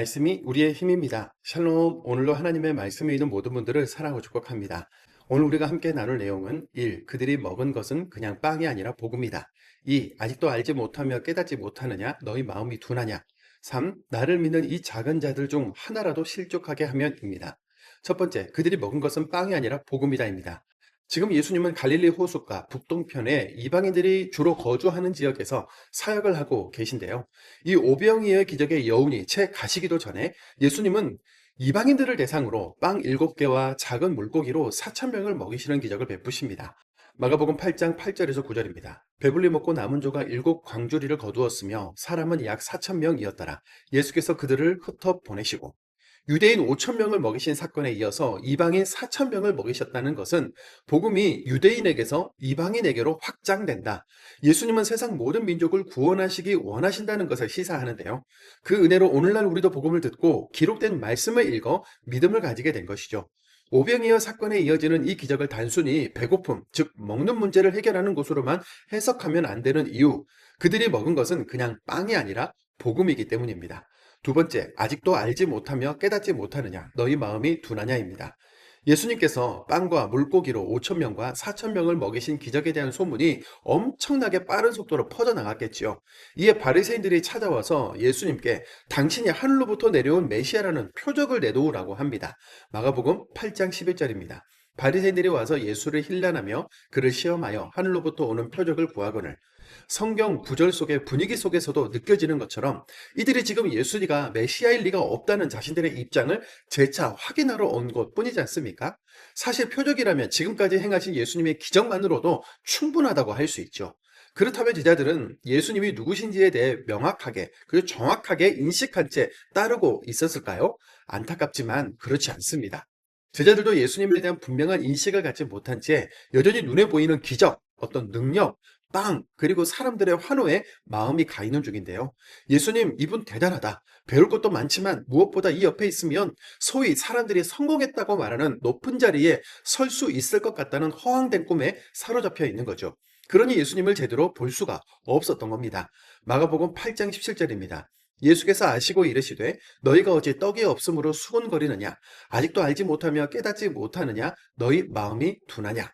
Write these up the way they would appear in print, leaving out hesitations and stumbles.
말씀이 우리의 힘입니다. 샬롬, 오늘도 하나님의 말씀에 있는 모든 분들을 사랑하고 축복합니다. 오늘 우리가 함께 나눌 내용은 1. 그들이 먹은 것은 그냥 빵이 아니라 복음이다. 2. 아직도 알지 못하며 깨닫지 못하느냐? 너희 마음이 둔하냐? 3. 나를 믿는 이 작은 자들 중 하나라도 실족하게 하면입니다. 첫 번째, 그들이 먹은 것은 빵이 아니라 복음이다입니다. 지금 예수님은 갈릴리 호숫가 북동편에 이방인들이 주로 거주하는 지역에서 사역을 하고 계신데요. 이 오병이어의 기적의 여운이 채 가시기도 전에 예수님은 이방인들을 대상으로 빵 7개와 작은 물고기로 4,000명을 먹이시는 기적을 베푸십니다. 마가복음 8장 8절에서 9절입니다. 배불리 먹고 남은 조각 7광주리를 거두었으며 사람은 약 4,000명이었더라. 예수께서 그들을 흩어 보내시고 유대인 5,000명을 먹이신 사건에 이어서 이방인 4,000명을 먹이셨다는 것은 복음이 유대인에게서 이방인에게로 확장된다. 예수님은 세상 모든 민족을 구원하시기 원하신다는 것을 시사하는데요. 그 은혜로 오늘날 우리도 복음을 듣고 기록된 말씀을 읽어 믿음을 가지게 된 것이죠. 오병이어 사건에 이어지는 이 기적을 단순히 배고픔, 즉 먹는 문제를 해결하는 것으로만 해석하면 안 되는 이유, 그들이 먹은 것은 그냥 빵이 아니라 복음이기 때문입니다. 두 번째, 아직도 알지 못하며 깨닫지 못하느냐, 너희 마음이 둔하냐입니다. 예수님께서 빵과 물고기로 5,000명과 4,000명을 먹이신 기적에 대한 소문이 엄청나게 빠른 속도로 퍼져나갔겠지요. 이에 바리새인들이 찾아와서 예수님께 당신이 하늘로부터 내려온 메시아라는 표적을 내놓으라고 합니다. 마가복음 8장 11절입니다. 바리새인들이 와서 예수를 힐난하며 그를 시험하여 하늘로부터 오는 표적을 구하거늘. 성경 구절 속의 분위기 속에서도 느껴지는 것처럼 이들이 지금 예수가 메시아일 리가 없다는 자신들의 입장을 재차 확인하러 온 것뿐이지 않습니까? 사실 표적이라면 지금까지 행하신 예수님의 기적만으로도 충분하다고 할 수 있죠. 그렇다면 제자들은 예수님이 누구신지에 대해 명확하게 그리고 정확하게 인식한 채 따르고 있었을까요? 안타깝지만 그렇지 않습니다. 제자들도 예수님에 대한 분명한 인식을 갖지 못한 채 여전히 눈에 보이는 기적, 어떤 능력, 빵, 그리고 사람들의 환호에 마음이 가 있는 중인데요. 예수님, 이분 대단하다. 배울 것도 많지만 무엇보다 이 옆에 있으면 소위 사람들이 성공했다고 말하는 높은 자리에 설 수 있을 것 같다는 허황된 꿈에 사로잡혀 있는 거죠. 그러니 예수님을 제대로 볼 수가 없었던 겁니다. 마가복음 8장 17절입니다. 예수께서 아시고 이르시되 너희가 어찌 떡이 없으므로 수군거리느냐 아직도 알지 못하며 깨닫지 못하느냐 너희 마음이 둔하냐.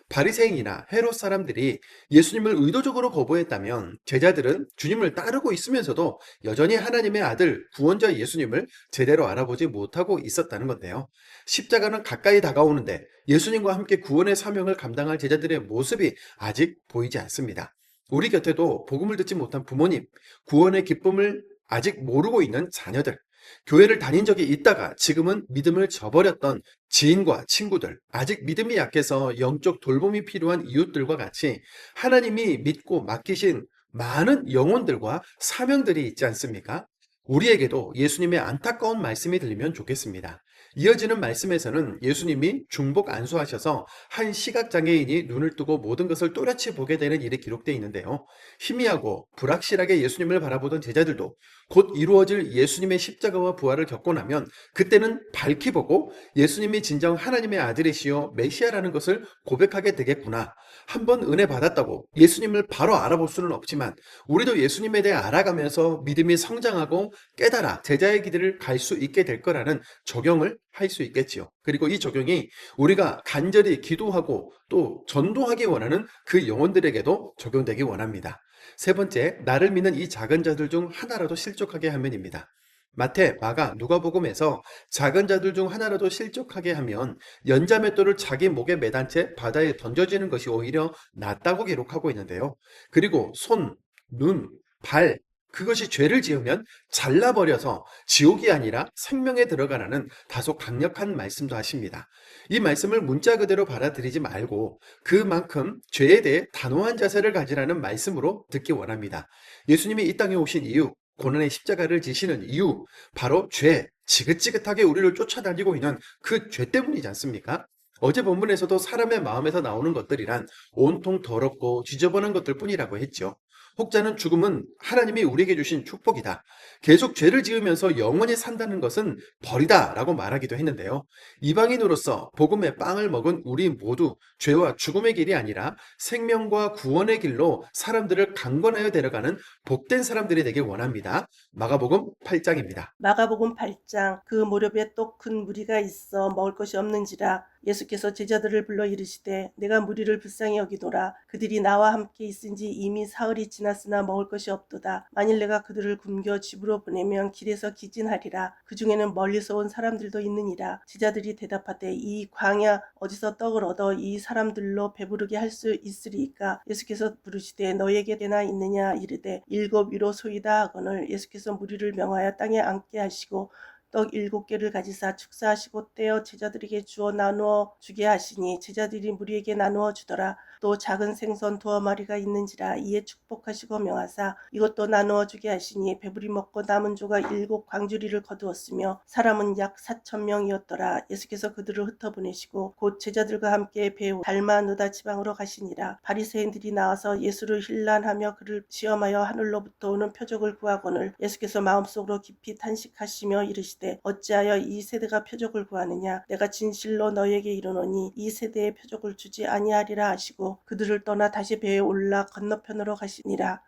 바리새인이나 헤롯 사람들이 예수님을 의도적으로 거부했다면 제자들은 주님을 따르고 있으면서도 여전히 하나님의 아들 구원자 예수님을 제대로 알아보지 못하고 있었다는 건데요. 십자가는 가까이 다가오는데 예수님과 함께 구원의 사명을 감당할 제자들의 모습이 아직 보이지 않습니다. 우리 곁에도 복음을 듣지 못한 부모님, 구원의 기쁨을 아직 모르고 있는 자녀들, 교회를 다닌 적이 있다가 지금은 믿음을 저버렸던 지인과 친구들, 아직 믿음이 약해서 영적 돌봄이 필요한 이웃들과 같이 하나님이 믿고 맡기신 많은 영혼들과 사명들이 있지 않습니까? 우리에게도 예수님의 안타까운 말씀이 들리면 좋겠습니다. 이어지는 말씀에서는 예수님이 중복 안수하셔서 한 시각장애인이 눈을 뜨고 모든 것을 또렷이 보게 되는 일이 기록되어 있는데요. 희미하고 불확실하게 예수님을 바라보던 제자들도 곧 이루어질 예수님의 십자가와 부활을 겪고 나면 그때는 밝히 보고 예수님이 진정 하나님의 아들이시요 메시아라는 것을 고백하게 되겠구나. 한번 은혜 받았다고 예수님을 바로 알아볼 수는 없지만 우리도 예수님에 대해 알아가면서 믿음이 성장하고 깨달아 제자의 길을 갈 수 있게 될 거라는 적용을 할 수 있겠지요. 그리고 이 적용이 우리가 간절히 기도하고 또 전도하기 원하는 그 영혼들에게도 적용되기 원합니다. 세 번째, 나를 믿는 이 작은 자들 중 하나라도 실족하게 하면입니다. 마태, 마가, 누가복음에서 작은 자들 중 하나라도 실족하게 하면 연자맷돌을 자기 목에 매단 채 바다에 던져지는 것이 오히려 낫다고 기록하고 있는데요. 그리고 손, 눈, 발, 그것이 죄를 지으면 잘라버려서 지옥이 아니라 생명에 들어가라는 다소 강력한 말씀도 하십니다. 이 말씀을 문자 그대로 받아들이지 말고 그만큼 죄에 대해 단호한 자세를 가지라는 말씀으로 듣기 원합니다. 예수님이 이 땅에 오신 이유, 고난의 십자가를 지시는 이유, 바로 죄, 지긋지긋하게 우리를 쫓아다니고 있는 그 죄 때문이지 않습니까? 어제 본문에서도 사람의 마음에서 나오는 것들이란 온통 더럽고 지저분한 것들 뿐이라고 했죠. 혹자는 죽음은 하나님이 우리에게 주신 축복이다. 계속 죄를 지으면서 영원히 산다는 것은 벌이다 라고 말하기도 했는데요. 이방인으로서 복음의 빵을 먹은 우리 모두 죄와 죽음의 길이 아니라 생명과 구원의 길로 사람들을 강권하여 데려가는 복된 사람들이 되길 원합니다. 마가복음 8장입니다. 마가복음 8장 그 무렵에 또 큰 무리가 있어 먹을 것이 없는지라 예수께서 제자들을 불러 이르시되 내가 무리를 불쌍히 여기노라. 그들이 나와 함께 있은지 이미 사흘이 지났으나 먹을 것이 없도다. 만일 내가 그들을 굶겨 집으로 보내면 길에서 기진하리라. 그 중에는 멀리서 온 사람들도 있느니라. 제자들이 대답하되 이 광야 어디서 떡을 얻어 이 사람들로 배부르게 할 수 있으리이까. 예수께서 부르시되 너희에게 되나 있느냐 이르되 7 위로 소이다 하거늘 예수께서 무리를 명하여 땅에 앉게 하시고 떡 7개를 가지사 축사하시고 떼어 제자들에게 주어 나누어 주게 하시니 제자들이 무리에게 나누어 주더라. 또 작은 생선 2마리가 있는지라 이에 축복하시고 명하사 이것도 나누어 주게 하시니 배부리 먹고 남은 조각 7광주리를 거두었으며 사람은 약 4,000명이었더라. 예수께서 그들을 흩어보내시고 곧 제자들과 함께 배우 달마누다 지방으로 가시니라. 바리새인들이 나와서 예수를 힐난하며 그를 시험하여 하늘로부터 오는 표적을 구하거늘 예수께서 마음속으로 깊이 탄식하시며 이르시되 어찌하여 이 세대가 표적을 구하느냐. 내가 진실로 너희에게 이르노니 이 세대에 표적을 주지 아니하리라 하시고 그들을 떠나 다시 배에 올라 건너편으로 가시니라.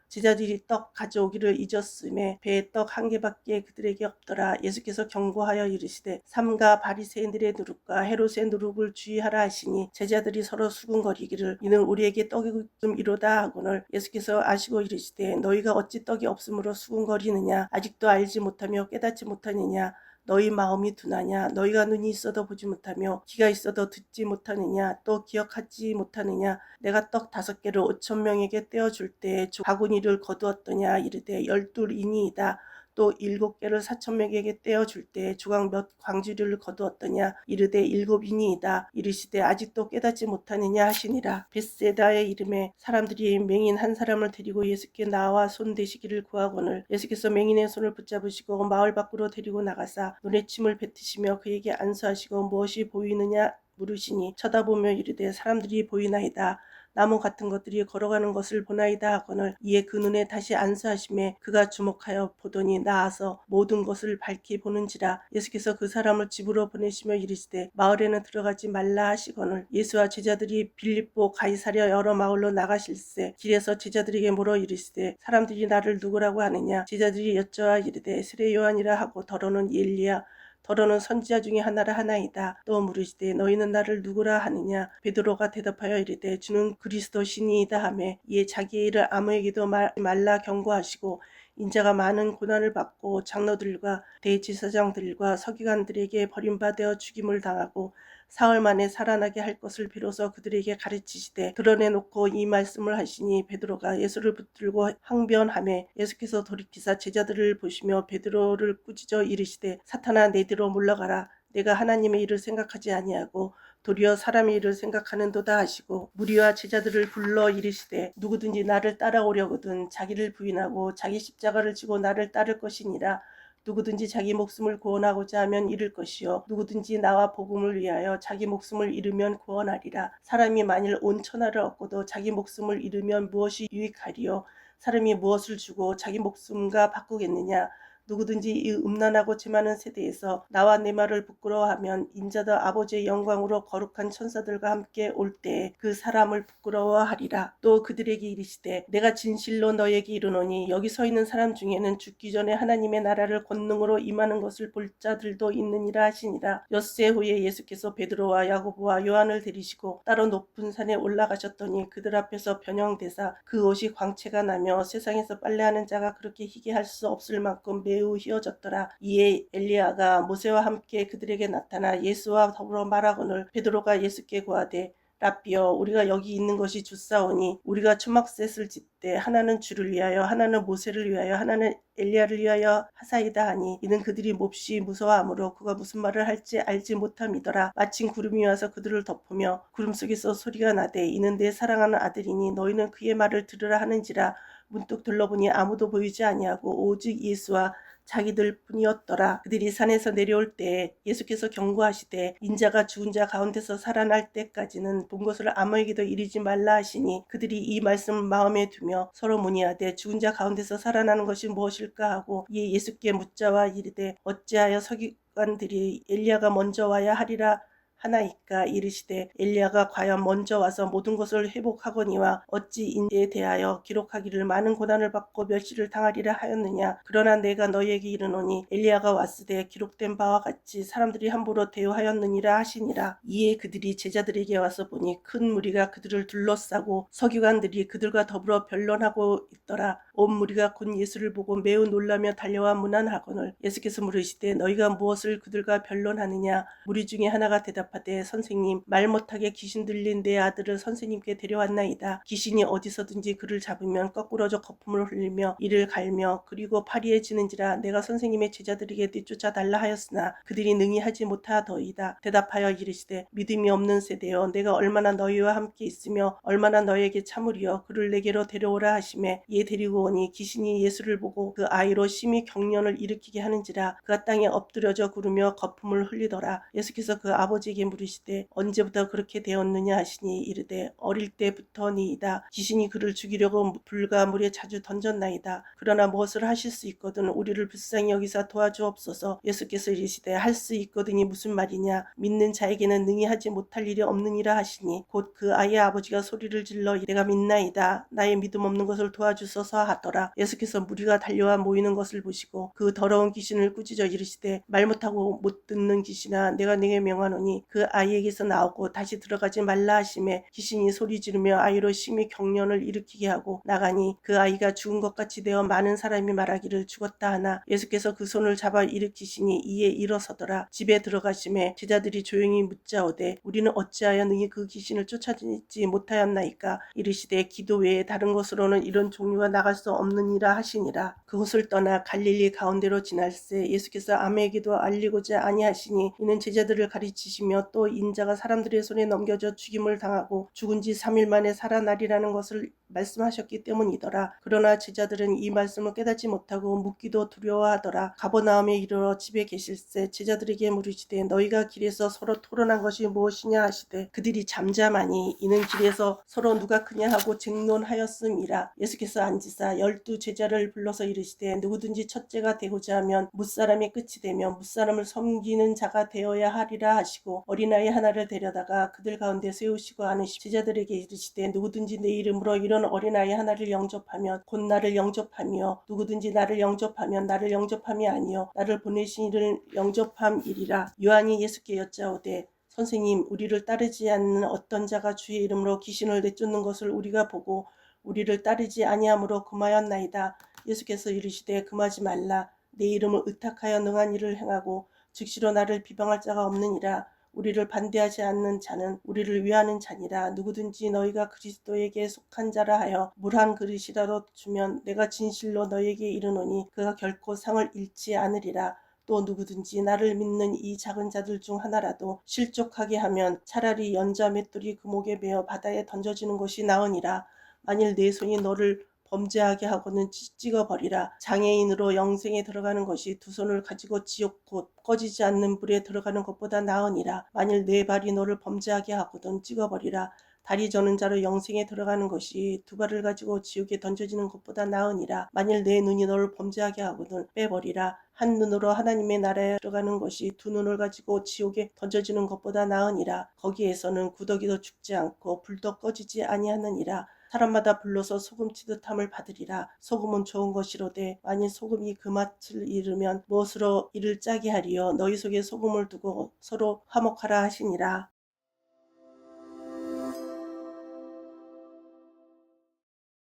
제자들이 떡 가져오기를 잊었음에 배에 떡 1개밖에 그들에게 없더라. 예수께서 경고하여 이르시되 삼가 바리새인들의 누룩과 헤롯의 누룩을 주의하라 하시니 제자들이 서로 수군거리기를 이는 우리에게 떡이 좀 이로다 하거늘 예수께서 아시고 이르시되 너희가 어찌 떡이 없으므로 수군거리느냐. 아직도 알지 못하며 깨닫지 못하느냐. 너희 마음이 둔하냐. 너희가 눈이 있어도 보지 못하며 귀가 있어도 듣지 못하느냐. 또 기억하지 못하느냐. 내가 떡 5개를 5,000명에게 떼어줄 때에 바구니를 거두었더냐. 이르되 12인이이다. 또 7개를 4,000명에게 떼어줄 때에 조각 몇 광주리를 거두었더냐. 이르되 7인이이다. 이르시되 아직도 깨닫지 못하느냐 하시니라. 벳세다의 이름에 사람들이 맹인 한 사람을 데리고 예수께 나와 손 대시기를 구하거늘 예수께서 맹인의 손을 붙잡으시고 마을 밖으로 데리고 나가사 눈에 침을 뱉으시며 그에게 안수하시고 무엇이 보이느냐 물으시니 쳐다보며 이르되 사람들이 보이나이다. 나무 같은 것들이 걸어가는 것을 보나이다 하거늘 이에 그 눈에 다시 안수하심에 그가 주목하여 보더니 나아서 모든 것을 밝히 보는지라. 예수께서 그 사람을 집으로 보내시며 이르시되 마을에는 들어가지 말라 하시거늘 예수와 제자들이 빌립보 가이사랴 여러 마을로 나가실세 길에서 제자들에게 물어 이르시되 사람들이 나를 누구라고 하느냐. 제자들이 여쭤아 이르되 세례 요한이라 하고 더러는 엘리야 더러는 선지자 중에 하나라 하나이다. 또 물으시되 너희는 나를 누구라 하느냐. 베드로가 대답하여 이르되 주는 그리스도시니이다 하매 이에 자기의 일을 아무에게도 말하지 말라 경고하시고 인자가 많은 고난을 받고 장로들과 대제사장들과 서기관들에게 버림받아 죽임을 당하고 사흘 만에 살아나게 할 것을 비로소 그들에게 가르치시되 드러내놓고 이 말씀을 하시니 베드로가 예수를 붙들고 항변하매 예수께서 돌이키사 제자들을 보시며 베드로를 꾸짖어 이르시되 사탄아 내 뒤로 물러가라. 내가 하나님의 일을 생각하지 아니하고 도리어 사람의 일을 생각하는도다 하시고 무리와 제자들을 불러 이르시되 누구든지 나를 따라오려거든 자기를 부인하고 자기 십자가를 지고 나를 따를 것이니라. 누구든지 자기 목숨을 구원하고자 하면 잃을 것이요 누구든지 나와 복음을 위하여 자기 목숨을 잃으면 구원하리라. 사람이 만일 온 천하를 얻고도 자기 목숨을 잃으면 무엇이 유익하리요. 사람이 무엇을 주고 자기 목숨과 바꾸겠느냐. 누구든지 이 음란하고 죄 많은 세대에서 나와 내 말을 부끄러워하면 인자도 아버지의 영광으로 거룩한 천사들과 함께 올 때에 그 사람을 부끄러워하리라. 또 그들에게 이르시되 내가 진실로 너에게 이르노니 여기 서 있는 사람 중에는 죽기 전에 하나님의 나라를 권능으로 임하는 것을 볼 자들도 있느니라 하시니라. 엿새 후에 예수께서 베드로와 야고보와 요한을 데리시고 따로 높은 산에 올라가셨더니 그들 앞에서 변형되사 그 옷이 광채가 나며 세상에서 빨래하는 자가 그렇게 희게 할 수 없을 만큼 매우 휘어졌더라. 이에 엘리야가 모세와 함께 그들에게 나타나 예수와 더불어 말하거늘 베드로가 예수께 고하되 라삐여 우리가 여기 있는 것이 주사오니 우리가 초막셋을 짓되 하나는 주를 위하여 하나는 모세를 위하여 하나는 엘리야를 위하여 하사이다 하니 이는 그들이 몹시 무서워하므로 그가 무슨 말을 할지 알지 못함이더라. 마침 구름이 와서 그들을 덮으며 구름 속에서 소리가 나되 이는 내 사랑하는 아들이니 너희는 그의 말을 들으라 하는지라. 문득 둘러보니 아무도 보이지 아니하고 오직 예수와 자기들 뿐이었더라. 그들이 산에서 내려올 때에 예수께서 경고하시되 인자가 죽은 자 가운데서 살아날 때까지는 본 것을 아무에게도 이르지 말라 하시니 그들이 이 말씀을 마음에 두며 서로 문의하되 죽은 자 가운데서 살아나는 것이 무엇일까 하고 이에 예수께 묻자와 이르되 어찌하여 서기관들이 엘리야가 먼저 와야 하리라 하나이까. 이르시되 엘리야가 과연 먼저 와서 모든 것을 회복하거니와 어찌 인에 대하여 기록하기를 많은 고난을 받고 멸시를 당하리라 하였느냐. 그러나 내가 너희에게 이르노니 엘리야가 왔으되 기록된 바와 같이 사람들이 함부로 대우하였느니라 하시니라. 이에 그들이 제자들에게 와서 보니 큰 무리가 그들을 둘러싸고 서기관들이 그들과 더불어 변론하고 있더라. 온 무리가 곧 예수를 보고 매우 놀라며 달려와 문안하거늘 예수께서 물으시되 너희가 무엇을 그들과 변론하느냐. 무리 중에 하나가 대답하되 선생님, 말 못하게 귀신 들린 내 아들을 선생님께 데려왔나이다. 귀신이 어디서든지 그를 잡으면 거꾸러져 거품을 흘리며 이를 갈며 그리고 파리에 지는지라. 내가 선생님의 제자들에게 내쫓아 달라 하였으나 그들이 능히 하지 못하더이다. 대답하여 이르시되 믿음이 없는 세대여, 내가 얼마나 너희와 함께 있으며 얼마나 너희에게 참으리여. 그를 내게로 데려오라 하시매 이에 데리고 오니 귀신이 예수를 보고 그 아이로 심히 경련을 일으키게 하는지라. 그가 땅에 엎드려져 구르며 거품을 흘리더라. 예수께서 그 아버지에게 물으시되 언제부터 그렇게 되었느냐 하시니 이르되 어릴 때부터니이다. 귀신이 그를 죽이려고 불과 물에 자주 던졌나이다. 그러나 무엇을 하실 수 있거든 우리를 불쌍히 여기사 도와주옵소서. 예수께서 이르시되 할 수 있거든이 무슨 말이냐. 믿는 자에게는 능히 하지 못할 일이 없느니라 하시니 곧 그 아이의 아버지가 소리를 질러 내가 믿나이다. 나의 믿음 없는 것을 도와주소서 하더라. 예수께서 무리가 달려와 모이는 것을 보시고 그 더러운 귀신을 꾸짖어 이르시되 말 못하고 못 듣는 귀신아, 내가 네게 명하노니 그 아이에게서 나오고 다시 들어가지 말라 하시매 귀신이 소리 지르며 아이로 심히 경련을 일으키게 하고 나가니 그 아이가 죽은 것 같이 되어 많은 사람이 말하기를 죽었다 하나 예수께서 그 손을 잡아 일으키시니 이에 일어서더라. 집에 들어가시매 제자들이 조용히 묻자오되 우리는 어찌하여 능히 그 귀신을 쫓아내지 못하였나이까. 이르시되 기도 외에 다른 곳으로는 이런 종류가 나갈 수 없느니라 하시니라. 그곳을 떠나 갈릴리 가운데로 지날새 예수께서 아무에게도 알리고자 아니하시니 이는 제자들을 가르치시며 또 인자가 사람들의 손에 넘겨져 죽임을 당하고 죽은 지 3일 만에 살아나리라는 것을 말씀하셨기 때문이더라. 그러나 제자들은 이 말씀을 깨닫지 못하고 묻기도 두려워하더라. 가버나움에 이르러 집에 계실새 제자들에게 물으시되 너희가 길에서 서로 토론한 것이 무엇이냐 하시되 그들이 잠잠하니 이는 길에서 서로 누가 크냐 하고 쟁론하였음이라. 예수께서 앉으사 12 제자를 불러서 이르시되 누구든지 첫째가 되고자 하면 뭇사람이 끝이 되며 뭇사람을 섬기는 자가 되어야 하리라 하시고 어린아이 하나를 데려다가 그들 가운데 세우시고 안으시고 제자들에게 이르시되 누구든지 내 이름으로 이런 어린아이 하나를 영접하면 곧 나를 영접하며 누구든지 나를 영접하면 나를 영접함이 아니요 나를 보내신 이를 영접함이리라. 요한이 예수께 여짜오되 선생님, 우리를 따르지 않는 어떤 자가 주의 이름으로 귀신을 내쫓는 것을 우리가 보고 우리를 따르지 아니하므로 금하였나이다. 예수께서 이르시되 금하지 말라. 내 이름을 의탁하여 능한 일을 행하고 즉시로 나를 비방할 자가 없느니라. 우리를 반대하지 않는 자는 우리를 위하는 자니라. 누구든지 너희가 그리스도에게 속한 자라 하여 물 한 그릇이라도 주면 내가 진실로 너희에게 이르노니 그가 결코 상을 잃지 않으리라. 또 누구든지 나를 믿는 이 작은 자들 중 하나라도 실족하게 하면 차라리 연자 맷돌이 그 목에 베어 바다에 던져지는 것이 나으니라. 만일 내 손이 너를 범죄하게 하고는 찍어버리라. 장애인으로 영생에 들어가는 것이 두 손을 가지고 지옥 곧 꺼지지 않는 불에 들어가는 것보다 나으니라. 만일 내 발이 너를 범죄하게 하거든 찍어버리라. 다리 저는 자로 영생에 들어가는 것이 두 발을 가지고 지옥에 던져지는 것보다 나으니라. 만일 내 눈이 너를 범죄하게 하거든 빼버리라. 한 눈으로 하나님의 나라에 들어가는 것이 두 눈을 가지고 지옥에 던져지는 것보다 나으니라. 거기에서는 구더기도 죽지 않고 불도 꺼지지 아니하느니라. 사람마다 불러서 소금치듯함을 받으리라. 소금은 좋은 것이로되 만일 소금이 그 맛을 잃으면 무엇으로 이를 짜게 하리요. 너희 속에 소금을 두고 서로 화목하라 하시니라.